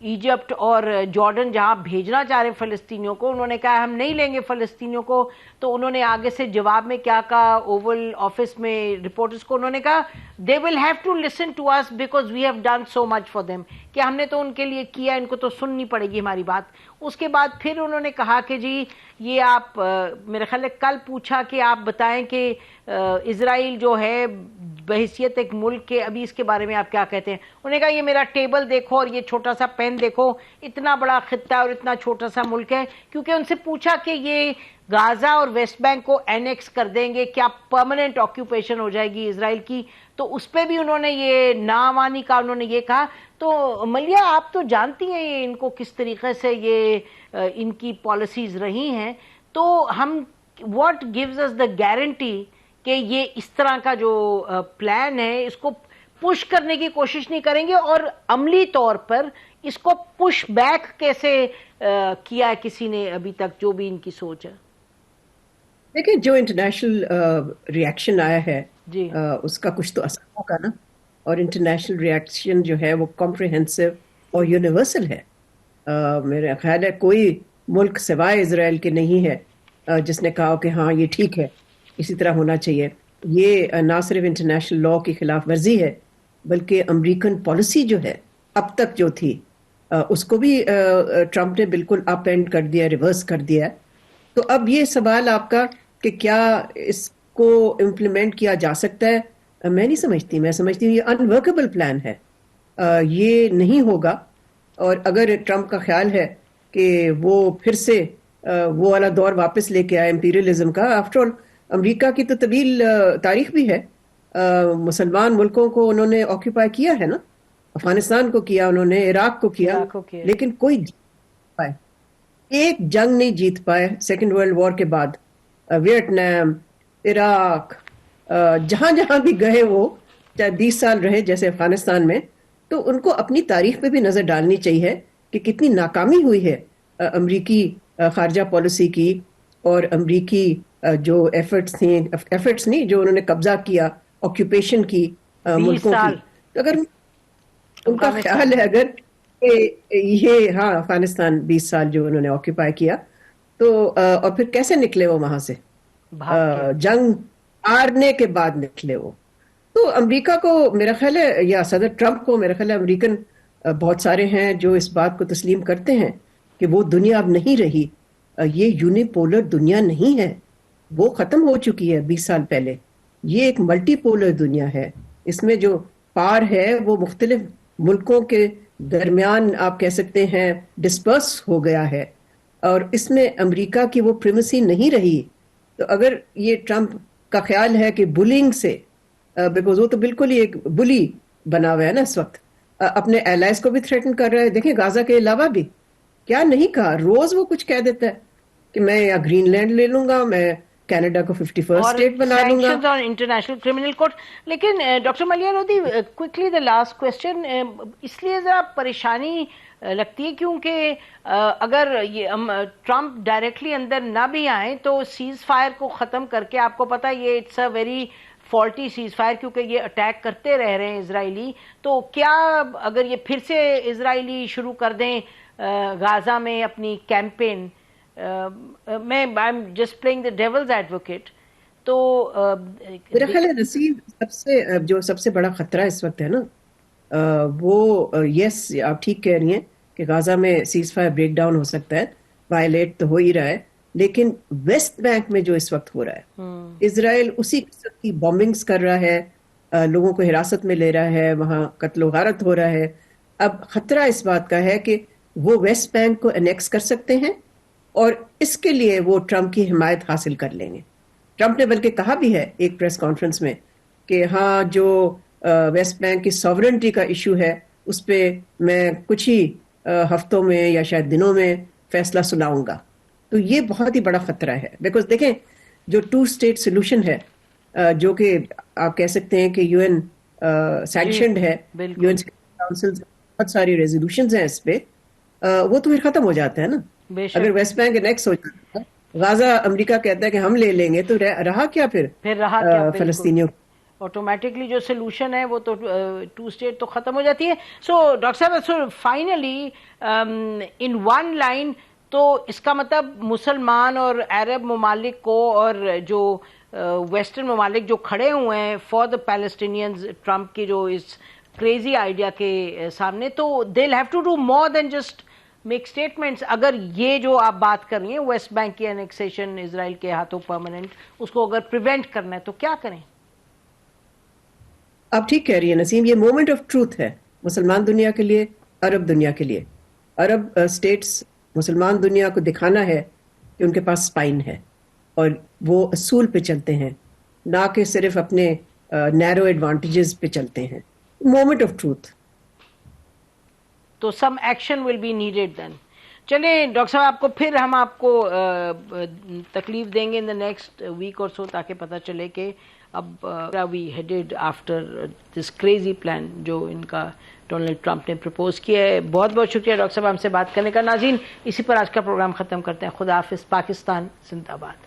Egypt اور Jordan جہاں بھیجنا چاہ رہے فلسطینیوں کو, انہوں نے کہا ہم نہیں لیں گے فلسطینیوں کو. تو انہوں نے آگے سے جواب میں کیا کہا اوول آفس میں رپورٹرز کو, انہوں نے کہا they will have to listen to us because we have done so much for them, کہ ہم نے تو ان کے لیے کیا, ان کو تو سننی پڑے گی ہماری بات. اس کے بعد پھر انہوں نے کہا کہ جی یہ آپ میرے خیال ہے کل پوچھا کہ آپ بتائیں کہ اسرائیل جو ہے بحیثیت ایک ملک کے, ابھی اس کے بارے میں آپ کیا کہتے ہیں. انہوں نے کہا یہ میرا ٹیبل دیکھو اور یہ چھوٹا سا پین دیکھو, اتنا بڑا خطہ اور اتنا چھوٹا سا ملک ہے. کیونکہ ان سے پوچھا کہ یہ غازہ اور ویسٹ بینک کو اینیکس کر دیں گے, کیا پرماننٹ آکیوپیشن ہو جائے گی اسرائیل کی, تو اس پہ بھی انہوں نے یہ نامانی کا انہوں نے یہ کہا. تو ملیہ آپ تو جانتی ہیں یہ ان کو کس طریقے سے یہ ان کی پالیسیز رہی ہیں, تو ہم what gives us the guarantee کہ یہ اس طرح کا جو پلان ہے اس کو پش کرنے کی کوشش نہیں کریں گے, اور عملی طور پر اس کو پش بیک کیسے کیا ہے کسی نے ابھی تک, جو بھی ان کی سوچ ہے. دیکھیں جو انٹرنیشنل ریئیکشن آیا ہے جی اس کا کچھ تو اثر ہوگا نا, اور انٹرنیشنل ریئیکشن جو ہے وہ کمپریہنسو اور یونیورسل ہے. میرا خیال ہے کوئی ملک سوائے اسرائیل کے نہیں ہے جس نے کہا کہ ہاں یہ ٹھیک ہے, اسی طرح ہونا چاہیے. یہ نہ صرف انٹرنیشنل لاء کی خلاف ورزی ہے بلکہ امریکن پالیسی جو ہے اب تک جو تھی اس کو بھی ٹرمپ نے بالکل اپ اینڈ کر دیا, ریورس کر دیا. تو اب یہ سوال آپ کا کہ کیا اس کو امپلیمنٹ کیا جا سکتا ہے, میں نہیں سمجھتی. میں سمجھتی ہوں یہ انورکیبل پلان ہے, یہ نہیں ہوگا. اور اگر ٹرمپ کا خیال ہے کہ وہ پھر سے وہ والا دور واپس لے کے آئے امپیریلزم کا, آفٹر آل امریکہ کی تو طویل تاریخ بھی ہے, مسلمان ملکوں کو انہوں نے آکیوپائی کیا ہے نا, افغانستان کو کیا انہوں نے, عراق کو کیا, لیکن کوئی جیت پائے, ایک جنگ نہیں جیت پائے سیکنڈ ورلڈ وار کے بعد. ویتنام, عراق, جہاں جہاں بھی گئے وہ چاہے 20 سال رہے جیسے افغانستان میں, تو ان کو اپنی تاریخ پہ بھی نظر ڈالنی چاہیے کہ کتنی ناکامی ہوئی ہے امریکی خارجہ پالیسی کی, اور امریکی جو ایفرٹس نہیں جو انہوں نے قبضہ کیا آکیوپیشن کی ملکوں کی. تو اگر ان کا خیال ہے اگر یہ ہاں افغانستان 20 سال جو انہوں نے آکیوپائی کیا, تو اور پھر کیسے نکلے وہ وہاں سے, جنگ ہارنے کے بعد نکلے وہ. تو امریکہ کو میرا خیال ہے, یا صدر ٹرمپ کو میرا خیال ہے, امریکن بہت سارے ہیں جو اس بات کو تسلیم کرتے ہیں کہ وہ دنیا اب نہیں رہی, یہ یونیپولر دنیا نہیں ہے, وہ ختم ہو چکی ہے 20 سال پہلے. یہ ایک ملٹی پولر دنیا ہے, اس میں جو پار ہے وہ مختلف ملکوں کے درمیان آپ کہہ سکتے ہیں ڈسپرس ہو گیا ہے, اور اس میں امریکہ کی وہ پریمیسی نہیں رہی. تو اگر یہ ٹرمپ کا خیال ہے کہ بلنگ سے, بیکاز وہ تو بالکل ہی ایک بلی بنا ہوا ہے نا اس وقت, اپنے الائز کو بھی تھریٹن کر رہا ہے. دیکھیں غازہ کے علاوہ بھی کیا نہیں کہا, روز وہ کچھ کہہ دیتا ہے کہ میں یا گرین لینڈ لے لوں گا, میں کینیڈا کو 51st اسٹیٹ بنا دوں گا, اور انٹرنیشنل کرمنل کورٹ. لیکن doctor Maleeha Lodhi quickly the last question, اس لیے ذرا پریشانی لگتی ہے کیونکہ اگر یہ ٹرمپ ڈائریکٹلی اندر نہ بھی آئیں تو سیز فائر کو ختم کر کے, آپ کو پتا یہ it's a very faulty ceasefire کیونکہ یہ اٹیک کرتے رہ رہے ہیں اسرائیلی, تو کیا اگر یہ پھر سے اسرائیلی شروع کر دیں غازہ میں اپنی کیمپین, میں I am just playing the devil's advocate, تو میرا خیال ہے نصیب سب سے بڑا خطرہ اس وقت ہے نا, وہ یس آپ ٹھیک کہہ رہی ہیں کہ غازہ میں سیز فائر بریک ڈاؤن ہو سکتا ہے, وائلیٹ تو ہو ہی رہا ہے, لیکن ویسٹ بینک میں جو اس وقت ہو رہا ہے, اسرائیل اسی قسم کی بامبنگز کر رہا ہے, لوگوں کو حراست میں لے رہا ہے, وہاں قتل و غارت ہو رہا ہے. اب خطرہ اس بات کا ہے کہ وہ ویسٹ بینک کو انیکس کر سکتے ہیں, اور اس کے لیے وہ ٹرمپ کی حمایت حاصل کر لیں گے. ٹرمپ نے بلکہ کہا بھی ہے ایک پریس کانفرنس میں کہ ہاں جو ویسٹ بینک کی ساورنٹی کا ایشو ہے اس پہ میں کچھ ہی ہفتوں میں یا شاید دنوں میں فیصلہ سناؤں گا. تو یہ بہت ہی بڑا خطرہ ہے, بیکاز دیکھیں جو 2 اسٹیٹ سولوشن ہے جو کہ آپ کہہ سکتے ہیں کہ یو این سینکشنڈ ہے, یو این کاؤنسل بہت ساری ریزولوشنز ہیں اس پہ, وہ تو پھر ختم ہو جاتا ہے نا. اگر ویسٹ بینک انیکس ہو جاتا ہے, غازہ امریکہ کہتا ہے کہ ہم لے لیں گے, تو رہا کیا پھر رہا کیا فلسطینیوں. آٹومیٹکلی جو سلوشن ہے وہ تو 2 اسٹیٹ تو ختم ہو جاتی ہے. سو ڈاکٹر صاحب فائنلی ان ون لائن تو اس کا مطلب مسلمان اور عرب ممالک کو اور جو ویسٹرن ممالک جو کھڑے ہوئے ہیں فار دا پیلسٹینینز ٹرمپ کی جو اس کریزی آئیڈیا کے سامنے, تو they will have to do more than just make statements. اگر یہ جو آپ بات کر رہی ہیں ویسٹ بینک کی انیکسیشن اسرائیل کے ہاتھوں پرماننٹ, اس کو اگر پریونٹ کرنا ہے تو کیا کریں؟ آپ ٹھیک کہہ رہی ہیں نسیم, یہ مومنٹ آف ٹروتھ ہے مسلمان دنیا کے لیے, عرب دنیا کے لیے. عرب اسٹیٹس مسلمان دنیا کو دکھانا ہے کہ ان کے پاس اسپائن ہے اور وہ اصول پہ چلتے ہیں, نہ کہ صرف اپنے نیرو ایڈوانٹیجز پہ چلتے ہیں. Moment of truth. تو some action will be needed then. چلیں ڈاکٹر صاحب, آپ کو پھر ہم آپ کو تکلیف دیں گے ان دا نیکسٹ ویک اور سو, تاکہ پتہ چلے کہ اب we headed after this crazy plan جو ان کا ڈونلڈ ٹرمپ نے پرپوز کیا ہے. بہت بہت شکریہ ڈاکٹر صاحب ہم سے بات کرنے کا. ناظرین, اسی پر آج کا پروگرام ختم کرتے ہیں. خدا حافظ. پاکستان زندہ باد.